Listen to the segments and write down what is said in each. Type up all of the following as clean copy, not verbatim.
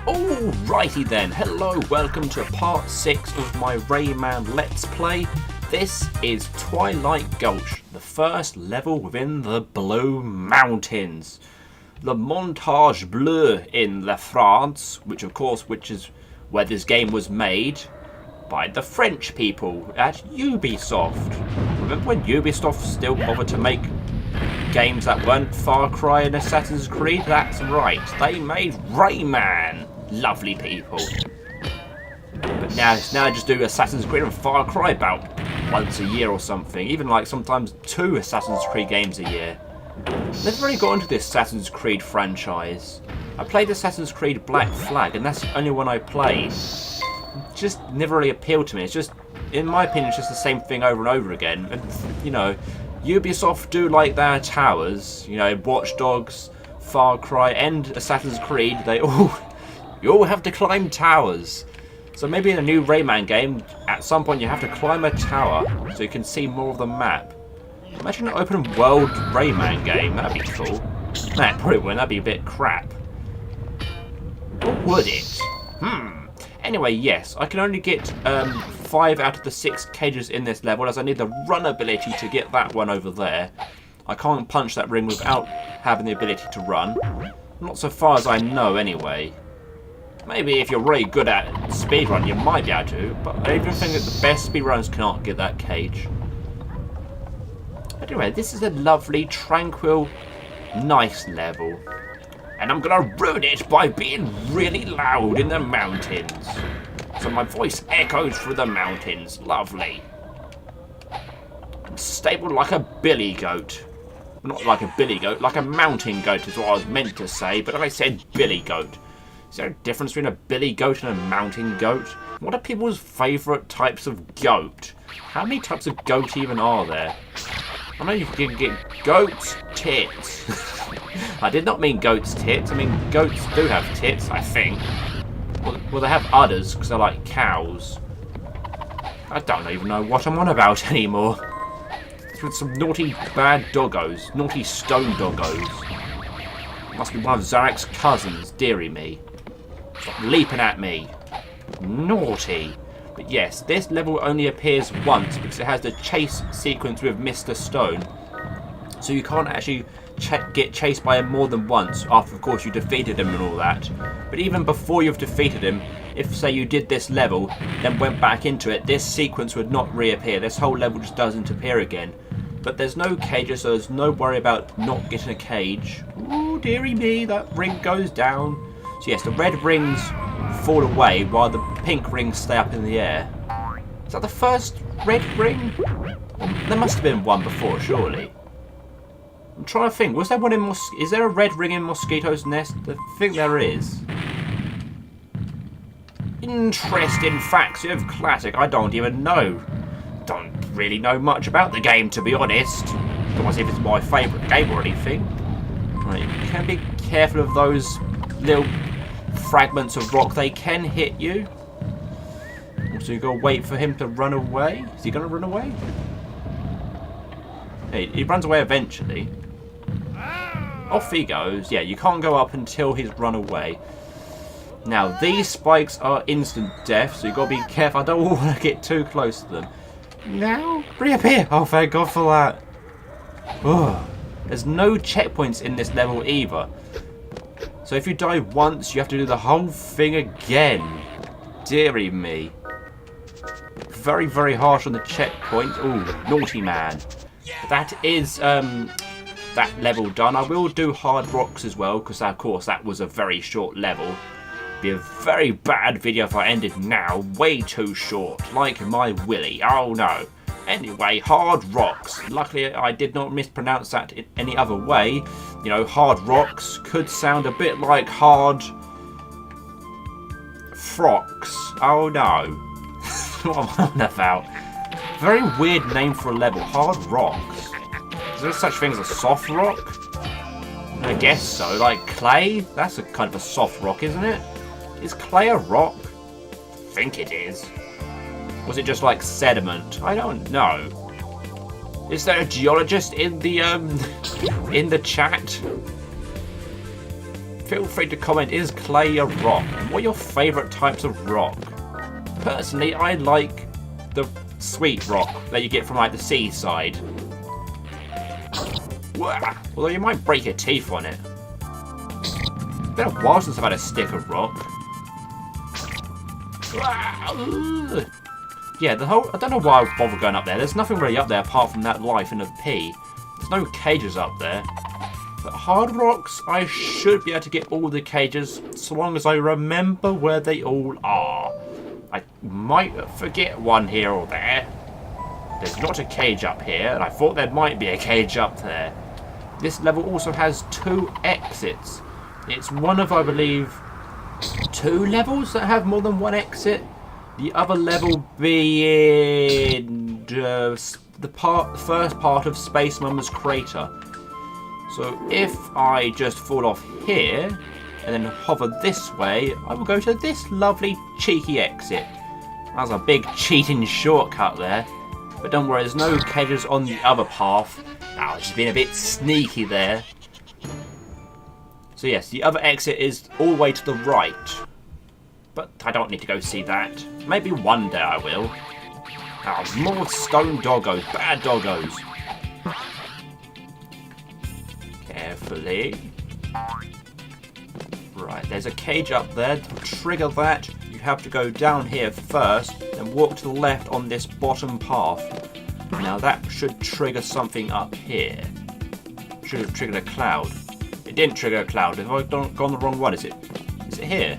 Alrighty then, hello, welcome to part 6 of my Rayman Let's Play. This is Twilight Gulch, the first level within the Blue Mountains. The Montage Bleu in La France, which is where this game was made by the French people at Ubisoft. Remember when Ubisoft still bothered to make games that weren't Far Cry and Assassin's Creed? That's right, they made Rayman. Lovely people. But now just do Assassin's Creed and Far Cry about once a year or something. Even like sometimes 2 Assassin's Creed games a year. Never really got into this Assassin's Creed franchise. I played Assassin's Creed Black Flag and that's the only one I played. It just never really appealed to me. It's just, in my opinion, it's just the same thing over and over again. And, you know, Ubisoft do like their towers. You know, Watch Dogs, Far Cry and Assassin's Creed, you all have to climb towers. So maybe in a new Rayman game, at some point you have to climb a tower so you can see more of the map. Imagine an open world Rayman game, that'd be cool. Nah, probably wouldn't, that'd be a bit crap. Or would it? Anyway, yes, I can only get 5 out of the 6 cages in this level as I need the run ability to get that one over there. I can't punch that ring without having the ability to run. Not so far as I know anyway. Maybe if you're really good at speedrun, you might be able to, but I even think that the best speedrunners cannot get that cage. Anyway, this is a lovely, tranquil, nice level. And I'm gonna ruin it by being really loud in the mountains. So my voice echoes through the mountains. Lovely. I'm stable like a billy goat. Not like a billy goat, like a mountain goat is what I was meant to say, but I said billy goat. Is there a difference between a billy goat and a mountain goat? What are people's favourite types of goat? How many types of goat even are there? I know you can get goat's tits. I did not mean goat's tits. I mean goats do have tits, I think. Well, they have udders because they're like cows. I don't even know what I'm on about anymore. It's with some naughty bad doggos. Naughty stone doggos. Must be one of Zarek's cousins, dearie me. Stop leaping at me. Naughty. But yes, this level only appears once because it has the chase sequence with Mr. Stone. So you can't actually get chased by him more than once after, of course, you defeated him and all that. But even before you've defeated him, if, say, you did this level, then went back into it, this sequence would not reappear. This whole level just doesn't appear again. But there's no cages, so there's no worry about not getting a cage. Ooh, dearie me, that ring goes down. So yes, the red rings fall away while the pink rings stay up in the air. Is that the first red ring? There must have been one before, surely. I'm trying to think, was there one in is there a red ring in Mosquito's Nest? I think there is. Interesting facts of classic, I don't even know. Don't really know much about the game, to be honest. Don't want to see if it's my favourite game or anything. Right, you can be careful of those little fragments of rock. They can hit you. So you gotta wait for him to run away. Is he gonna run away? Hey, he runs away eventually. Off he goes. Yeah, you can't go up until he's run away. Now, these spikes are instant death, so you gotta be careful. I don't want to get too close to them. Now, reappear! Oh, thank God for that. Oh, there's no checkpoints in this level either. So if you die once, you have to do the whole thing again. Dearie me. Very, very harsh on the checkpoint. Ooh, naughty man. That is that level done. I will do hard rocks as well, because of course that was a very short level. Be a very bad video if I ended now. Way too short. Like my willy. Oh no. Anyway, hard rocks. Luckily I did not mispronounce that in any other way. You know, hard rocks could sound a bit like hard frocks. Oh no. What am I on about? Very weird name for a level. Hard rocks. Is there such thing as a soft rock? I guess so. Like clay? That's a kind of a soft rock, isn't it? Is clay a rock? I think it is. Was it just like sediment? I don't know. Is there a geologist in the chat? feel free to comment, is clay a rock? And what are your favourite types of rock? Personally, I like the sweet rock that you get from like the seaside. Wah! Although you might break your teeth on it. It's been a while since I've had a stick of rock. Wah! Yeah, I don't know why I bother going up there. There's nothing really up there apart from that life and a pea. There's no cages up there. But hard rocks, I should be able to get all the cages so long as I remember where they all are. I might forget one here or there. There's not a cage up here, and I thought there might be a cage up there. This level also has 2 exits. It's one of, I believe, 2 levels that have more than 1 exit. The other level being the first part of Space Mama's crater. So if I just fall off here and then hover this way, I will go to this lovely cheeky exit. That's a big cheating shortcut there. But don't worry, there's no cages on the other path. Oh, it's just been a bit sneaky there. So yes, the other exit is all the way to the right. But I don't need to go see that. Maybe one day I will. Oh, more stone doggos, bad doggos. Carefully. Right, there's a cage up there. To trigger that, you have to go down here first, and walk to the left on this bottom path. Now that should trigger something up here. Should have triggered a cloud. It didn't trigger a cloud. Have I gone the wrong one? Is it here?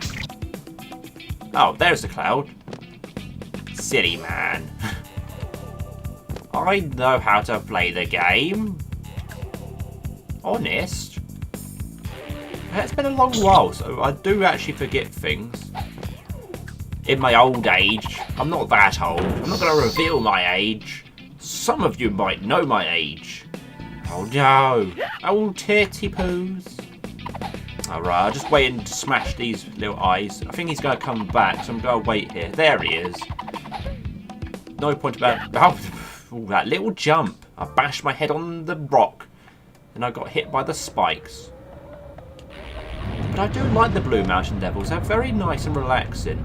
Oh, there's the cloud. Silly man. I know how to play the game. Honest. It's been a long while, so I do actually forget things. In my old age. I'm not that old. I'm not going to reveal my age. Some of you might know my age. Oh no. Oh titty poos. Alright, I'm just waiting to smash these little eyes. I think he's going to come back, so I'm going to wait here. There he is. No point about... Oh, that little jump. I bashed my head on the rock. And I got hit by the spikes. But I do like the Blue Mountain levels. They're very nice and relaxing.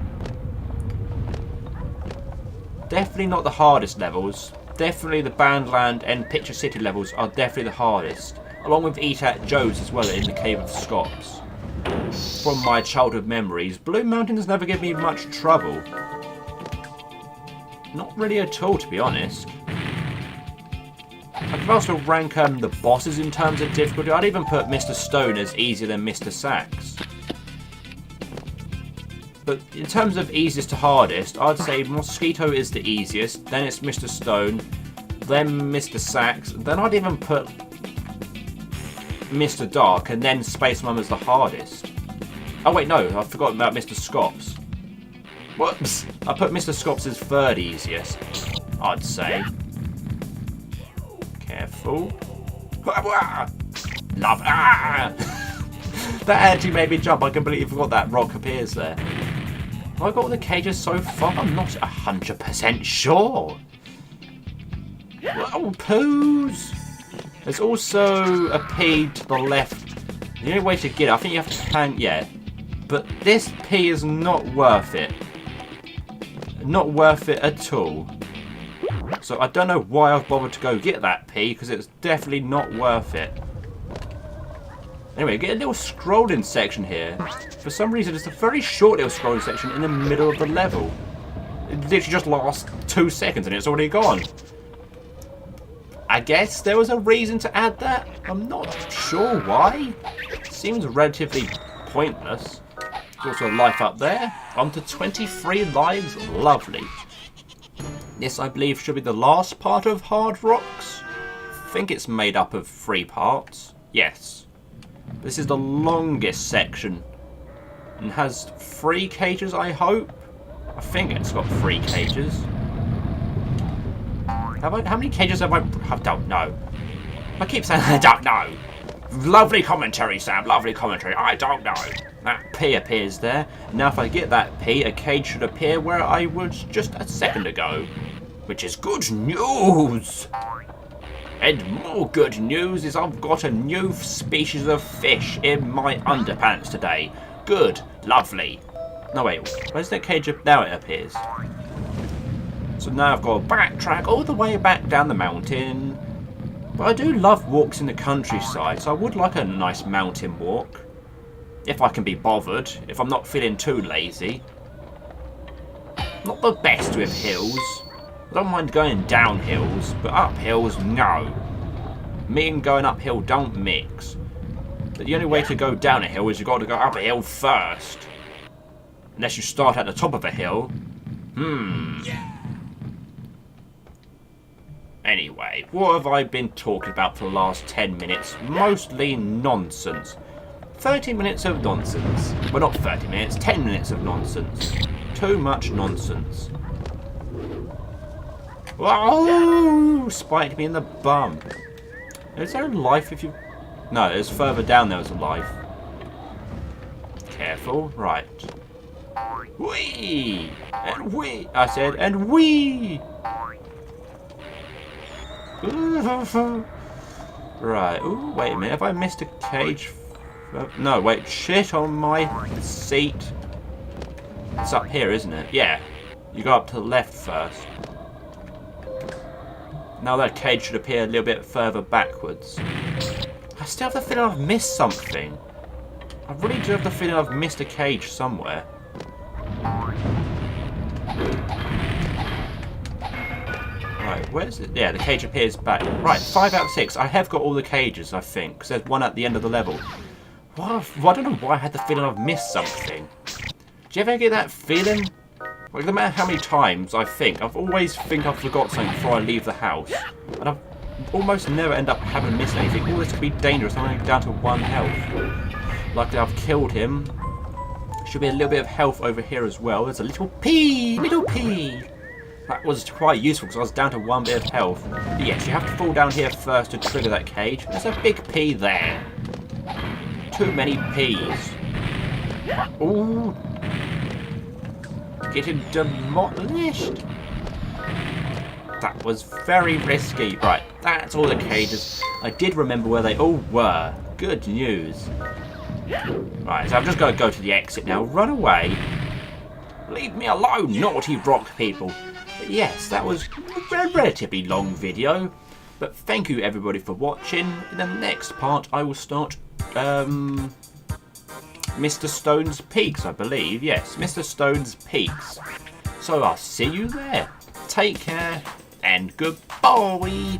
Definitely not the hardest levels. Definitely the Bandland and Picture City levels are definitely the hardest. Along with Eat at Joe's as well in the Cave of Scots. From my childhood memories, Blue Mountain has never given me much trouble. Not really at all, to be honest. I could also rank the bosses in terms of difficulty. I'd even put Mr. Stone as easier than Mr. Sax. But in terms of easiest to hardest, I'd say Mosquito is the easiest, then it's Mr. Stone, then Mr. Sax, then I'd even put Mr. Dark, and then Space Mum as the hardest. Oh wait, no, I forgot about Mr. Scops. Whoops! I put Mr. Scops as third easiest, I'd say. Careful. Love. Ah! That actually made me jump. I completely forgot that rock appears there. Have I got all the cages so far? I'm not 100% sure. Oh, poos! There's also a P to the left. The only way to get it, I think you have to hang... Yeah. But this P is not worth it. Not worth it at all. So I don't know why I've bothered to go get that P, because it's definitely not worth it. Anyway, get a little scrolling section here. For some reason, it's a very short little scrolling section in the middle of the level. It literally just lasts 2 seconds and it's already gone. I guess there was a reason to add that. I'm not sure why. Seems relatively pointless. There's also a life up there. On to 23 lives. Lovely. This, I believe, should be the last part of Hard Rocks. I think it's made up of 3 parts. Yes. This is the longest section. And has 3 cages, I hope. I think it's got 3 cages. How many cages have I... I don't know. I keep saying I don't know. Lovely commentary, Sam. Lovely commentary. I don't know. That P appears there. Now if I get that P, a cage should appear where I was just a second ago. Which is good news. And more good news is I've got a new species of fish in my underpants today. Good, lovely. No wait, where's that cage up? Now it appears. So now I've got to backtrack all the way back down the mountain. But I do love walks in the countryside, so I would like a nice mountain walk. If I can be bothered, if I'm not feeling too lazy. Not the best with hills. I don't mind going down hills, but up hills, no. Me and going uphill don't mix. But the only way to go down a hill is you've got to go up a hill first. Unless you start at the top of a hill. Anyway, what have I been talking about for the last 10 minutes? Mostly nonsense. 30 minutes of nonsense. Well, not 30 minutes, 10 minutes of nonsense. Too much nonsense. Oh, spiked me in the bum. Is there a life if you... No, there's further down there was a life. Careful. Right. Whee! And whee! I said, and whee! Right. Ooh, wait a minute. Have I missed a cage? No, wait. Shit on my seat. It's up here, isn't it? Yeah. You go up to the left first. Now that cage should appear a little bit further backwards. I still have the feeling I've missed something. I really do have the feeling I've missed a cage somewhere. Right, where's it? Yeah, the cage appears back. Right, 5 out of 6. I have got all the cages, I think, because there's one at the end of the level. Well, I don't know why I had the feeling I've missed something. Do you ever get that feeling? Like, no matter how many times I've always think I've forgot something before I leave the house. And I've almost never end up having missed anything. Oh, this could be dangerous. I'm only down to 1 health. Luckily, I've killed him. Should be a little bit of health over here as well. There's a little pea! Little pea! That was quite useful because I was down to 1 bit of health. But yes, you have to fall down here first to trigger that cage. There's a big pea there. Too many peas. Ooh. Getting demolished. That was very risky. Right, that's all the cages. I did remember where they all were. Good news. Right, so I'm just going to go to the exit now. Run away. Leave me alone, naughty rock people. But yes, that was a relatively long video. But thank you everybody for watching. In the next part, I will start Mr. Stone's Peaks, I believe. Yes, Mr. Stone's Peaks. So I'll see you there. Take care and goodbye.